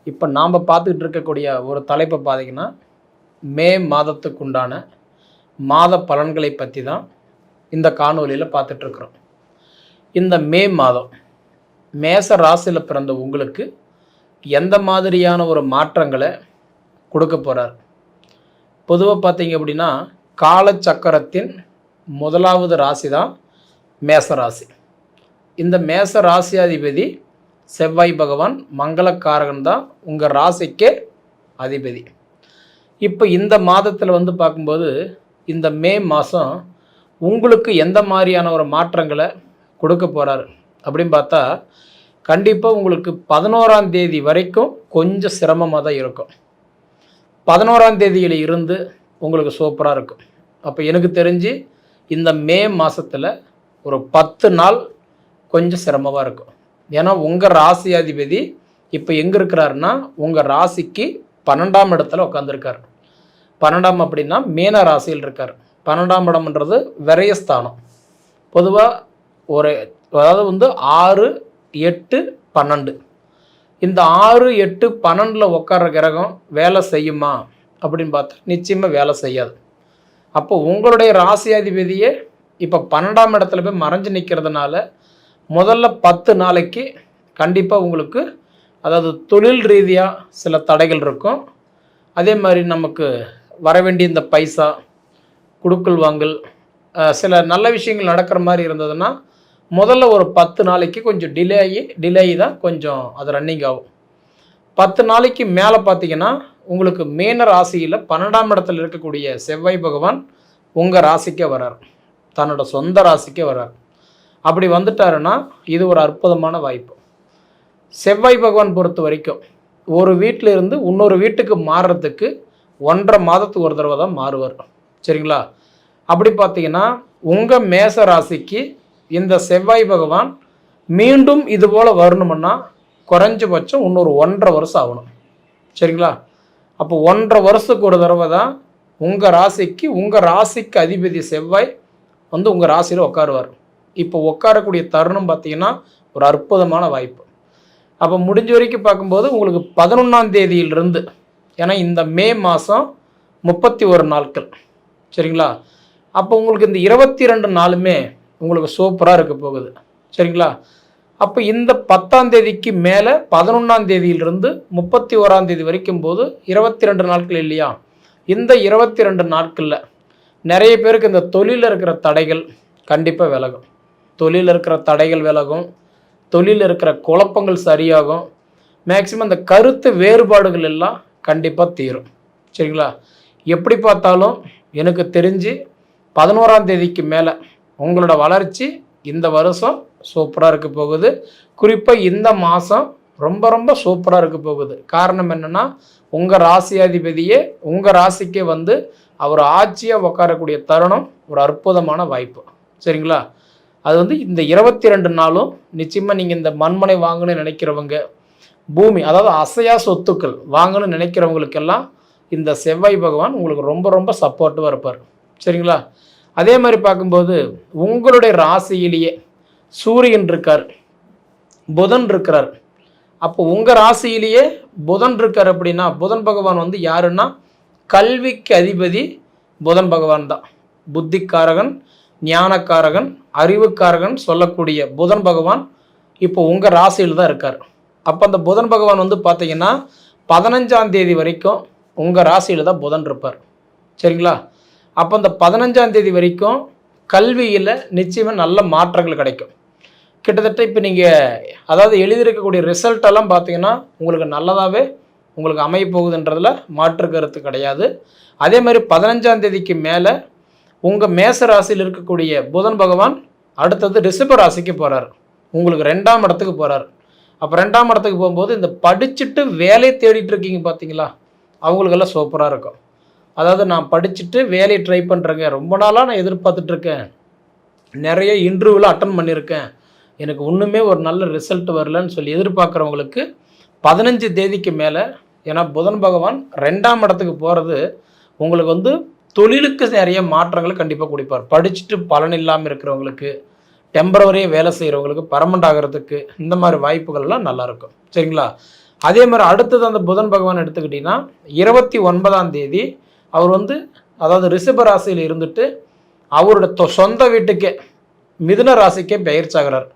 இப்போ நாம் பார்த்துக்கிட்டு இருக்கக்கூடிய ஒரு தலைப்பை பார்த்தீங்கன்னா, மே மாதத்துக்கு உண்டான மாத பலன்களை பற்றி தான் இந்த காணொலியில் பார்த்துட்ருக்குறோம். இந்த மே மாதம் மேச ராசியில் பிறந்த உங்களுக்கு எந்த மாதிரியான ஒரு மாற்றங்களை கொடுக்க போகிறார்? பொதுவாக பார்த்தீங்க அப்படின்னா, காலச்சக்கரத்தின் முதலாவது ராசி தான் மேச ராசி. இந்த மேச ராசியாதிபதி செவ்வாய் பகவான் மங்களக்காரகன் தான் உங்கள் ராசிக்கே அதிபதி. இப்போ இந்த மாதத்தில் பார்க்கும்போது இந்த மே மாதம் உங்களுக்கு எந்த மாதிரியான ஒரு மாற்றங்களை கொடுக்க போகிறாரு அப்படின்னு பார்த்தா, கண்டிப்பாக உங்களுக்கு 11ஆம் தேதி வரைக்கும் கொஞ்சம் சிரமமாக தான் இருக்கும். 11ஆம் தேதியில் இருந்து உங்களுக்கு சூப்பராக இருக்கும். அப்போ எனக்கு தெரிஞ்சு இந்த மே மாதத்தில் ஒரு 10 நாள் கொஞ்சம் சிரமமாக இருக்கும். ஏன்னா உங்கள் ராசியாதிபதி இப்போ எங்கே இருக்கிறாருன்னா, உங்கள் ராசிக்கு 12ஆம் இடத்துல உட்காந்துருக்கார். 12ஆம் அப்படின்னா மீன ராசியில் இருக்கார். 12ஆம் இடம்ன்றது விரயஸ்தானம். பொதுவாக அதாவது 6, 8, 12 இந்த 6, 8, 12 உட்கார்ற கிரகம் வேலை செய்யுமா அப்படின்னு பார்த்தா நிச்சயமாக வேலை செய்யாது. அப்போ உங்களுடைய ராசியாதிபதியே இப்போ 12ஆம் இடத்துல போய் மறைஞ்சு நிற்கிறதுனால முதல்ல 10 நாளைக்கு கண்டிப்பாக உங்களுக்கு, அதாவது தொழில் ரீதியாக சில தடைகள் இருக்கும். அதே மாதிரி நமக்கு வர வேண்டிய இந்த பைசா குடுக்கல் வாங்கல் சில நல்ல விஷயங்கள் நடக்கிற மாதிரி இருந்ததுன்னா முதல்ல ஒரு 10 நாளைக்கு கொஞ்சம் டிலே தான் கொஞ்சம் அது ரன்னிங் ஆகும். 10 நாளைக்கு மேலே பார்த்தீங்கன்னா உங்களுக்கு மீன ராசியில் 12ஆம் இடத்துல இருக்கக்கூடிய செவ்வாய் பகவான் உங்கள் ராசிக்கே வரார், தன்னோட சொந்த ராசிக்கே வரார். அப்படி வந்துட்டாருன்னா இது ஒரு அற்புதமான வாய்ப்பு. செவ்வாய் பகவான் பொறுத்த வரைக்கும் ஒரு வீட்டில் இருந்து இன்னொரு வீட்டுக்கு மாறுறதுக்கு 1.5 மாதத்துக்கு ஒரு தடவை தான் மாறுவார். சரிங்களா? அப்படி பார்த்தீங்கன்னா உங்கள் மேச ராசிக்கு இந்த செவ்வாய் பகவான் மீண்டும் இது போல் வரணுமுன்னா குறைஞ்சபட்சம் இன்னொரு 1.5 வருஷம் ஆகணும். சரிங்களா? அப்போ 1.5 வருஷத்துக்கு ஒரு தடவை தான் உங்கள் ராசிக்கு அதிபதி செவ்வாய் உங்கள் ராசியில் உட்காருவார். இப்போ உட்காரக்கூடிய தருணம் பார்த்தீங்கன்னா ஒரு அற்புதமான வாய்ப்பு. அப்போ முடிஞ்ச வரைக்கும் பார்க்கும்போது உங்களுக்கு 11ஆம் தேதியிலிருந்து, ஏன்னா இந்த மே மாதம் 31 நாட்கள். சரிங்களா? அப்போ உங்களுக்கு இந்த 22 நாளுமே உங்களுக்கு சூப்பராக இருக்க போகுது. சரிங்களா? அப்போ இந்த 10ஆம் தேதிக்கு மேலே 11ஆம் தேதியிலிருந்து 31ஆம் தேதி வரைக்கும் போது 22 நாட்கள் இல்லையா? இந்த 22 நாட்களில் நிறைய பேருக்கு இந்த தொழிலில் இருக்கிற தடைகள் கண்டிப்பாக விலகும். தொழிலில் இருக்கிற தடைகள் விலகும், தொழிலில் இருக்கிற குழப்பங்கள் சரியாகும், மேக்சிமம் இந்த கருத்து வேறுபாடுகள் எல்லாம் கண்டிப்பாக தீரும். சரிங்களா? எப்படி பார்த்தாலும் எனக்கு தெரிஞ்சு 11ஆம் தேதிக்கு மேலே உங்களோட வளர்ச்சி இந்த வருஷம் சூப்பராக இருக்க போகுது. குறிப்பாக இந்த மாதம் ரொம்ப ரொம்ப சூப்பராக இருக்க போகுது. காரணம் என்னென்னா, உங்கள் ராசியாதிபதியே உங்கள் ராசிக்கே அவர் ஆட்சியாக உட்காரக்கூடிய தருணம் ஒரு அற்புதமான வாய்ப்பு. சரிங்களா? அது இந்த 22 நாளும் நிச்சயமாக நீங்கள் இந்த மண்மனை வாங்கணும்னு நினைக்கிறவங்க, பூமி அதாவது அசையா சொத்துக்கள் வாங்கணும்னு நினைக்கிறவங்களுக்கெல்லாம் இந்த செவ்வாய் பகவான் உங்களுக்கு ரொம்ப ரொம்ப சப்போர்ட்டிவாக இருப்பார். சரிங்களா? அதே மாதிரி பார்க்கும்போது உங்களுடைய ராசியிலேயே சூரியன் இருக்கார், புதன் இருக்கிறார். அப்போ உங்கள் ராசியிலேயே புதன் இருக்கார் அப்படின்னா புதன் பகவான் யாருன்னா கல்விக்கு அதிபதி புதன் பகவான் தான். புத்திக்காரகன், ஞானக்காரகன், அறிவுக்காரகன் சொல்லக்கூடிய புதன் பகவான் இப்போ உங்கள் ராசியில் தான் இருக்கார். அப்போ அந்த புதன் பகவான் பார்த்தீங்கன்னா 15ஆம் தேதி வரைக்கும் உங்கள் ராசியில் தான் புதன் இருப்பார். சரிங்களா? அப்போ அந்த 15ஆம் தேதி வரைக்கும் கல்வியில் நிச்சயமாக நல்ல மாற்றங்கள் கிடைக்கும். கிட்டத்தட்ட இப்போ நீங்கள் அதாவது எழுதியிருக்கக்கூடிய ரிசல்ட்டெல்லாம் பார்த்தீங்கன்னா உங்களுக்கு நல்லதாகவே உங்களுக்கு அமையப்போகுதுன்றதில் மாற்று கருத்து கிடையாது. அதே மாதிரி 15ஆம் தேதிக்கு மேலே உங்கள் மேச ராசியில் இருக்கக்கூடிய புதன் பகவான் அடுத்தது ரிஷப ராசிக்கு போகிறார், உங்களுக்கு 2ஆம் இடத்துக்கு போகிறார். அப்போ 2ஆம் இடத்துக்கு போகும்போது இந்த படிச்சுட்டு வேலையை தேடிட்டு இருக்கீங்க பார்த்தீங்களா, அவங்களுக்கெல்லாம் சூப்பராக இருக்கும். அதாவது நான் படிச்சுட்டு வேலையை ட்ரை பண்ணுறேங்க, ரொம்ப நாளாக நான் எதிர்பார்த்துட்ருக்கேன், நிறைய இன்டர்வியூவில் அட்டன் பண்ணியிருக்கேன், எனக்கு ஒன்றுமே ஒரு நல்ல ரிசல்ட் வரலன்னு சொல்லி எதிர்பார்க்குறவங்களுக்கு 15 தேதிக்கு மேலே, ஏன்னா புதன் பகவான் 2ஆம் இடத்துக்கு போகிறது உங்களுக்கு தொழிலுக்கு நிறைய மாற்றங்களை கண்டிப்பாக கொடுப்பார். படிச்சுட்டு பலன் இல்லாமல் இருக்கிறவங்களுக்கு, டெம்பரவரியாக வேலை செய்கிறவங்களுக்கு பர்மனெண்ட் ஆகிறதுக்கு இந்த மாதிரி வாய்ப்புகள்லாம் நல்லாயிருக்கும். சரிங்களா? அதே மாதிரி அடுத்தது அந்த புதன் பகவான் எடுத்துக்கிட்டிங்கன்னா 29ஆம் தேதி அவர் வந்து அதாவது ரிஷப ராசியில் இருந்துட்டு அவரோட சொந்த வீட்டுக்கே மிதுன ராசிக்கே பெயர்ச்சாகிறார்.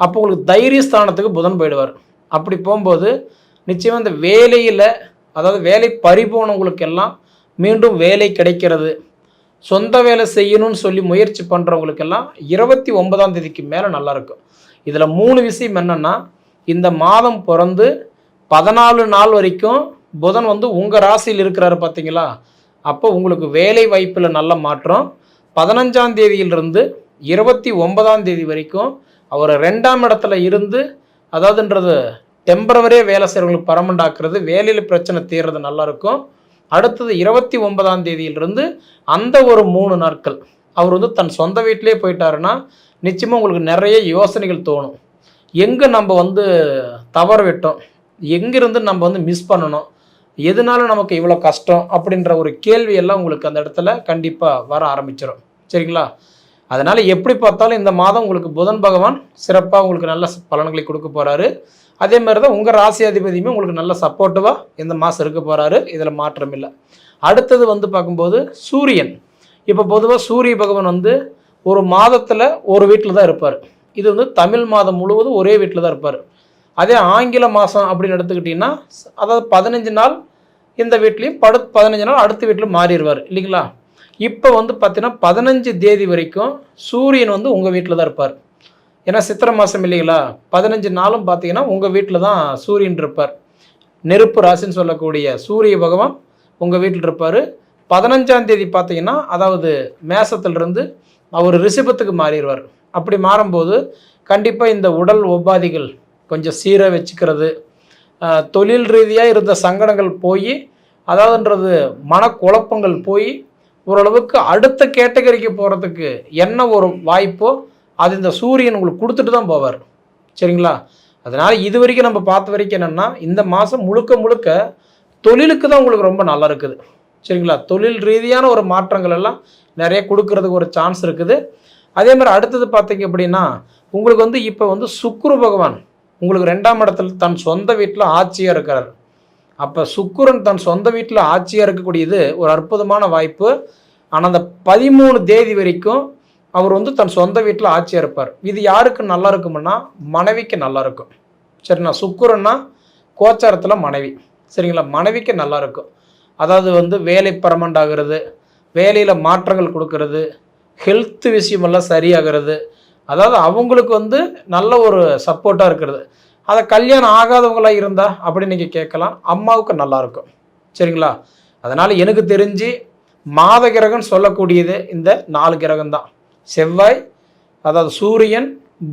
அப்போ உங்களுக்கு தைரியஸ்தானத்துக்கு புதன் போயிடுவார். அப்படி போகும்போது நிச்சயமாக இந்த வேலையில் அதாவது வேலை பறிபோனவங்களுக்கெல்லாம் மீண்டும் வேலை கிடைக்கிறது. சொந்த வேலை செய்யணும்னு சொல்லி முயற்சி பண்ணுறவங்களுக்கெல்லாம் 29ஆம் தேதிக்கு மேலே நல்லாயிருக்கும். இதில் 3 விஷயம் என்னென்னா, இந்த மாதம் பிறந்து 14 நாள் வரைக்கும் புதன் வந்து உங்கள் ராசியில் இருக்கிறாரு பார்த்தீங்களா, அப்போ உங்களுக்கு வேலை வாய்ப்பில் நல்ல மாற்றம். 15ஆம் தேதியிலிருந்து 29ஆம் தேதி வரைக்கும் அவர் 2ஆம் இடத்துல இருந்து அதாவதுன்றது டெம்பரவரியாக வேலை செய்கிறவங்களுக்கு பர்மனெண்ட் ஆக்குறது, வேலையில் பிரச்சனை தீர்றது நல்லாயிருக்கும். அடுத்தது 29ஆம் தேதியிலிருந்து அந்த ஒரு 3 நாட்கள் அவர் வந்து தன் சொந்த வீட்டிலே போயிட்டாருன்னா நிச்சயமாக உங்களுக்கு நிறைய யோசனைகள் தோணும். எங்கே நம்ம வந்து தவறு விட்டோம், எங்கிருந்து நம்ம வந்து மிஸ் பண்ணணும், எதனால நமக்கு இவ்வளோ கஷ்டம் அப்படின்ற ஒரு கேள்வியெல்லாம் உங்களுக்கு அந்த இடத்துல கண்டிப்பாக வர ஆரம்பிச்சிடும். சரிங்களா? அதனால் எப்படி பார்த்தாலும் இந்த மாதம் உங்களுக்கு புதன் பகவான் சிறப்பாக உங்களுக்கு நல்ல பலன்களை கொடுக்க போகிறாரு. அதே மாதிரி தான் உங்கள் ராசி அதிபதியுமே உங்களுக்கு நல்ல சப்போர்ட்டிவாக இந்த மாதம் இருக்க போகிறாரு. இதில் மாற்றம் இல்லை. அடுத்தது வந்து பார்க்கும்போது சூரியன். இப்போ பொதுவாக சூரிய பகவான் வந்து ஒரு மாதத்தில் ஒரு வீட்டில் தான் இருப்பார். இது வந்து தமிழ் மாதம் முழுவதும் ஒரே வீட்டில் தான் இருப்பார். அதே ஆங்கில மாதம் அப்படின்னு எடுத்துக்கிட்டிங்கன்னா அதாவது 15 நாள் இந்த வீட்லேயும் 15 நாள் அடுத்த வீட்டில் மாறிடுவார் இல்லைங்களா? இப்போ வந்து பார்த்தீங்கன்னா 15 தேதி வரைக்கும் சூரியன் வந்து உங்கள் வீட்டில் தான் இருப்பார். ஏன்னா சித்திரை மாதம் இல்லைங்களா, 15 நாளும் பார்த்தீங்கன்னா உங்கள் வீட்டில் தான் சூரியன் இருப்பார். நெருப்பு ராசின்னு சொல்லக்கூடிய சூரிய பகவான் உங்கள் வீட்டில் இருப்பார். 15ஆம் தேதி பார்த்தீங்கன்னா அதாவது மேசத்திலிருந்து அவர் ரிஷபத்துக்கு மாறிடுவார். அப்படி மாறும்போது கண்டிப்பாக இந்த உடல் உபாதிகள் கொஞ்சம் சீராக வச்சுக்கிறது, தொழில் ரீதியாக இருந்த சங்கடங்கள் போய் அதாவதுன்றது மனக்குழப்பங்கள் போய் ஓரளவுக்கு அடுத்த கேட்டகரிக்கு போகிறதுக்கு என்ன ஒரு வாய்ப்போ அது இந்த சூரியன் உங்களுக்கு கொடுத்துட்டு தான் போவார். சரிங்களா? அதனால் இது வரைக்கும் நம்ம பார்த்த வரைக்கும் என்னென்னா இந்த மாதம் முழுக்க முழுக்க தொழிலுக்கு தான் உங்களுக்கு ரொம்ப நல்லா இருக்குது. சரிங்களா? தொழில் ரீதியான ஒரு மாற்றங்கள் எல்லாம் நிறைய கொடுக்கறதுக்கு ஒரு சான்ஸ் இருக்குது. அதே மாதிரி அடுத்தது பார்த்தீங்க அப்படின்னா உங்களுக்கு வந்து இப்போ வந்து சுக்கிர பகவான் உங்களுக்கு 2ஆம் இடத்துல தன் சொந்த வீட்டில் ஆட்சியாக இருக்கிறார். அப்போ சுக்கிரன் தன் சொந்த வீட்டில் ஆட்சியாக இருக்கக்கூடியது ஒரு அற்புதமான வாய்ப்பு. ஆனால் அந்த 13 தேதி வரைக்கும் அவர் வந்து தன் சொந்த வீட்டில் ஆட்சியாக இருப்பார். இது யாருக்கு நல்லா இருக்கும்னா மனைவிக்கு நல்லா இருக்கும். சரிண்ணா? சுக்கிரன்னா கோச்சாரத்தில் மனைவி. சரிங்களா? மனைவிக்கு நல்லா இருக்கும். அதாவது வந்து வேலை பர்மனெண்ட் ஆகிறது, வேலையில் மாற்றங்கள் கொடுக்கறது, ஹெல்த் விஷயமெல்லாம் சரியாகிறது, அதாவது அவங்களுக்கு வந்து நல்ல ஒரு சப்போர்ட்டாக இருக்கிறது. அதை கல்யாணம் ஆகாதவங்களாக இருந்தால் அப்படி நீங்கள் கேட்கலாம், அம்மாவுக்கு நல்லாயிருக்கும். சரிங்களா? அதனால் எனக்கு தெரிஞ்சு மாத கிரகம்னு சொல்லக்கூடியது இந்த 4 கிரகம் தான். செவ்வாய், அதாவது சூரியன்,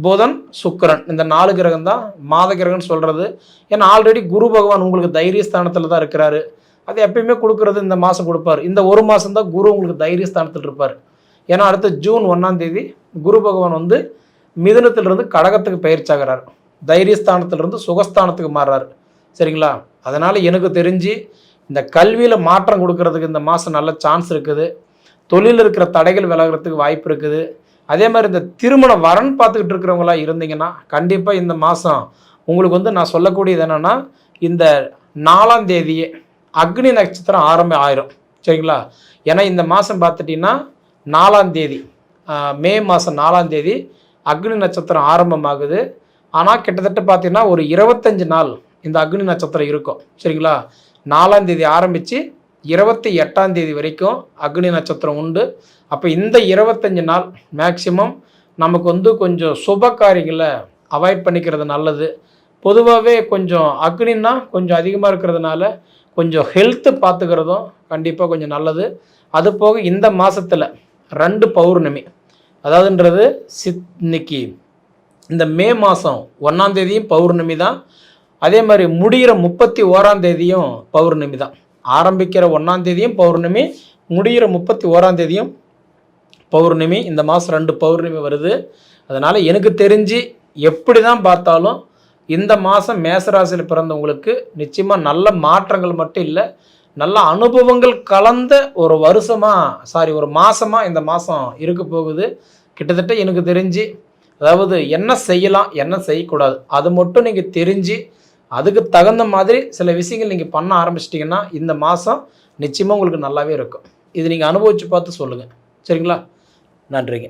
புதன், சுக்கிரன், இந்த 4 கிரகம் தான் மாத கிரகம்னு சொல்கிறது. ஏன்னா ஆல்ரெடி குரு பகவான் உங்களுக்கு தைரியஸ்தானத்தில் தான் இருக்கிறாரு. அது எப்பயுமே கொடுக்குறது இந்த மாதம் கொடுப்பார். இந்த ஒரு மாதம் தான் குரு உங்களுக்கு தைரியஸ்தானத்தில் இருப்பார். ஏன்னா அடுத்த ஜூன் 1ஆம் தேதி குரு பகவான் வந்து மிதுனத்திலிருந்து கடகத்துக்கு பயிற்சியாகிறார். தைரியஸ்தானத்திலிருந்து சுகஸ்தானத்துக்கு மாறுறாரு. சரிங்களா? அதனால் எனக்கு தெரிஞ்சு இந்த கல்வியில் மாற்றம் கொடுக்கறதுக்கு இந்த மாதம் நல்ல சான்ஸ் இருக்குது. தொழில் இருக்கிற தடைகள் விலகிறதுக்கு வாய்ப்பு இருக்குது. அதே மாதிரி இந்த திருமண வரன் பார்த்துக்கிட்டு இருக்கிறவங்களா இருந்தீங்கன்னா கண்டிப்பாக இந்த மாதம் உங்களுக்கு வந்து நான் சொல்லக்கூடியது என்னென்னா இந்த 4ஆம் தேதியே அக்னி நட்சத்திரம் ஆயிரும். சரிங்களா? ஏன்னா இந்த மாதம் பார்த்துட்டிங்கன்னா 4ஆம் தேதி மே மாதம் 4ஆம் தேதி அக்னி நட்சத்திரம் ஆரம்பமாகுது. ஆனால் கிட்டத்தட்ட பார்த்தீங்கன்னா ஒரு 25 நாள் இந்த அக்னி நட்சத்திரம் இருக்கும். சரிங்களா? 4ஆம் தேதி ஆரம்பித்து 28ஆம் தேதி வரைக்கும் அக்னி நட்சத்திரம் உண்டு. அப்போ இந்த 25 நாள் மேக்சிமம் நமக்கு வந்து கொஞ்சம் சுப காரியங்களை அவாய்ட் பண்ணிக்கிறது நல்லது. பொதுவாகவே கொஞ்சம் அக்னின்னா கொஞ்சம் அதிகமாக இருக்கிறதுனால கொஞ்சம் ஹெல்த்து பார்த்துக்கிறதும் கண்டிப்பாக கொஞ்சம் நல்லது. அது போக இந்த மாதத்தில் 2 பௌர்ணமி, அதாவதுன்றது இன்னைக்கு இந்த மே மாதம் 1ஆம் தேதியும் பௌர்ணமி தான். அதே மாதிரி முடிகிற 31ஆம் தேதியும் பௌர்ணமி தான். ஆரம்பிக்கிற 1ஆம் தேதியும் பௌர்ணமி, முடிகிற 31ஆம் தேதியும் பௌர்ணமி. இந்த மாதம் 2 பௌர்ணமி வருது. அதனால் எனக்கு தெரிஞ்சு எப்படி தான் பார்த்தாலும் இந்த மாதம் மேசராசியில் பிறந்தவங்களுக்கு நிச்சயமாக நல்ல மாற்றங்கள் மட்டும் இல்லை, நல்ல அனுபவங்கள் கலந்த ஒரு ஒரு மாதமாக இந்த மாதம் இருக்க போகுது. கிட்டத்தட்ட எனக்கு தெரிஞ்சு அதாவது என்ன செய்யலாம் என்ன செய்யக்கூடாது அது மட்டும் நீங்கள் தெரிஞ்சு அதுக்கு தகுந்த மாதிரி சில விஷயங்கள் நீங்கள் பண்ண ஆரம்பிச்சிட்டிங்கன்னா இந்த மாதம் நிச்சயமாக உங்களுக்கு நல்லாவே இருக்கும். இது நீங்கள் அனுபவித்து பார்த்து சொல்லுங்கள். சரிங்களா? நன்றிங்க.